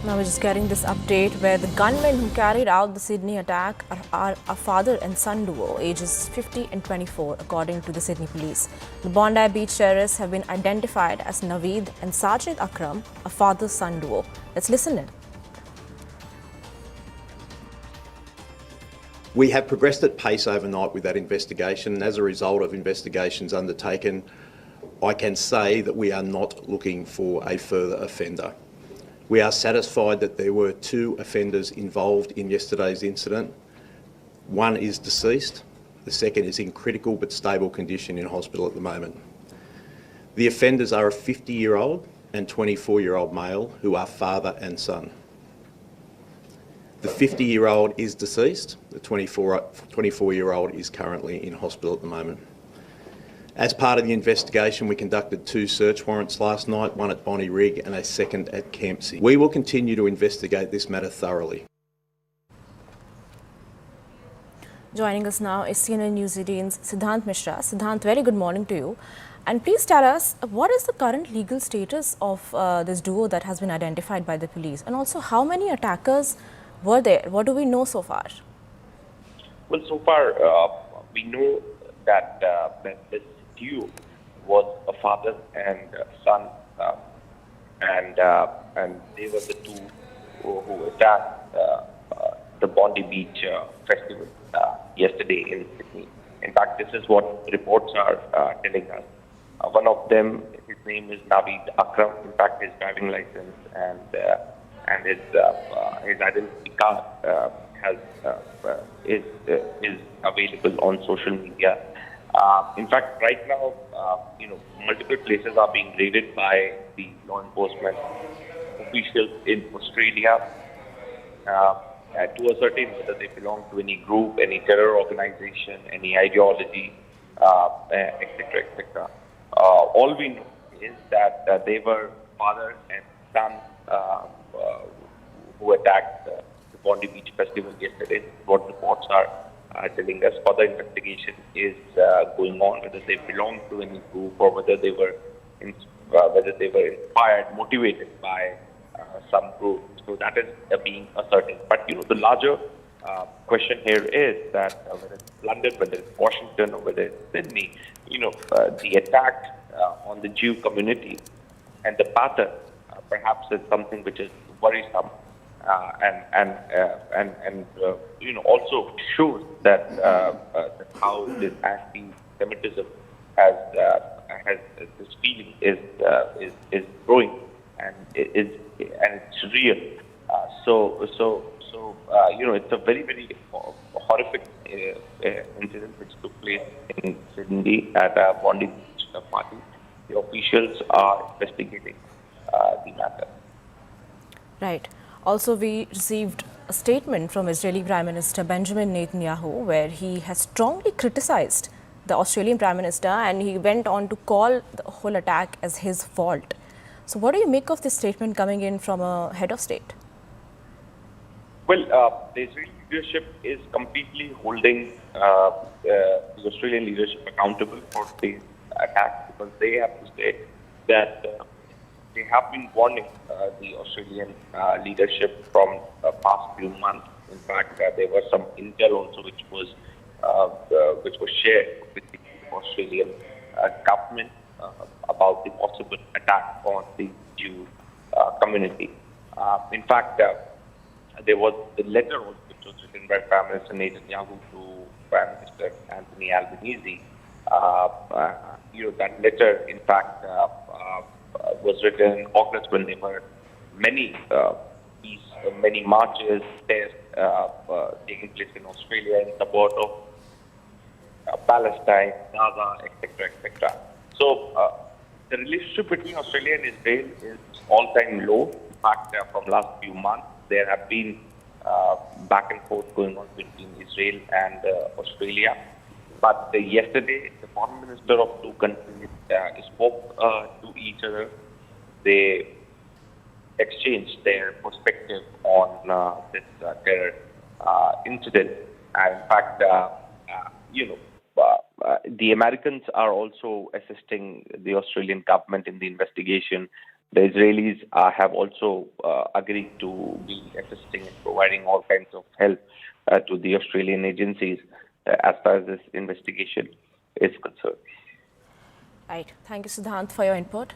Now we're just getting this update where the gunmen who carried out the Sydney attack are a father and son duo, ages 50 and 24, according to the Sydney police. The Bondi Beach terrorists have been identified as Naveed and Sajid Akram, a father-son duo. Let's listen in. We have progressed at pace overnight with that investigation, and as a result of investigations undertaken, I can say that we are not looking for a further offender. We are satisfied that there were 2 offenders involved in yesterday's incident. One is deceased, the second is in critical but stable condition in hospital at the moment. The offenders are a 50-year-old and 24-year-old male who are father and son. The 50-year-old is deceased, the 24-year-old is currently in hospital at the moment. As part of the investigation, we conducted 2 search warrants last night, one at Bonnie Rig and a second at Campsie. We will continue to investigate this matter thoroughly. Joining us now is CNN News 18's Siddhant Mishra. Siddhant, very good morning to you. And please tell us, what is the current legal status of this duo that has been identified by the police? And also, how many attackers were there? What do we know so far? Well, so far, we know that this duo was a father and son, and they were the 2 who attacked the Bondi Beach festival yesterday in Sydney. In fact, this is what reports are telling us. One of them, his name is Naveed Akram. In fact, his driving license and his identity card is available on social media. In fact, right now, multiple places are being raided by the law enforcement officials in Australia to ascertain whether they belong to any group, any terror organization, any ideology, etc., etc. All we know is that they were father and son who attacked the Bondi Beach festival yesterday. What reports are telling us. Further investigation is going on, whether they belong to any group or whether they were inspired, motivated by some group. So that is being ascertained. But the larger question here is that whether it's London, whether it's Washington, or whether it's Sydney, the attack on the Jew community and the pattern perhaps is something which is worrisome. Also shows that how this anti-Semitism has this feeling is growing and it's real. It's a very, very horrific incident which took place in Sydney at a Bondi Beach party. The officials are investigating the matter. Right. Also, we received a statement from Israeli Prime Minister Benjamin Netanyahu, where he has strongly criticized the Australian Prime Minister, and he went on to call the whole attack as his fault. So what do you make of this statement coming in from a head of state? Well, the Israeli leadership is completely holding the Australian leadership accountable for this attack, because they have to say that they have been warning the Australian leadership from the past few months. In fact, there was some intel also which was shared with the Australian government about the possible attack on the Jew community. In fact, there was the letter also which was written by Prime Minister Netanyahu to Prime Minister Anthony Albanese. That letter, in fact, was written in August when there were many marches taking place in Australia in support of Palestine, Gaza, etc., etc. So the relationship between Australia and Israel is all-time low. In fact, from last few months, there have been back and forth going on between Israel and Australia. But yesterday, the foreign minister of 2 countries spoke to each other. They exchanged their perspective on this terror incident. And in fact, the Americans are also assisting the Australian government in the investigation. The Israelis have also agreed to be assisting and providing all kinds of help to the Australian agencies as far as this investigation is concerned. Right. Thank you, Siddhant, for your input.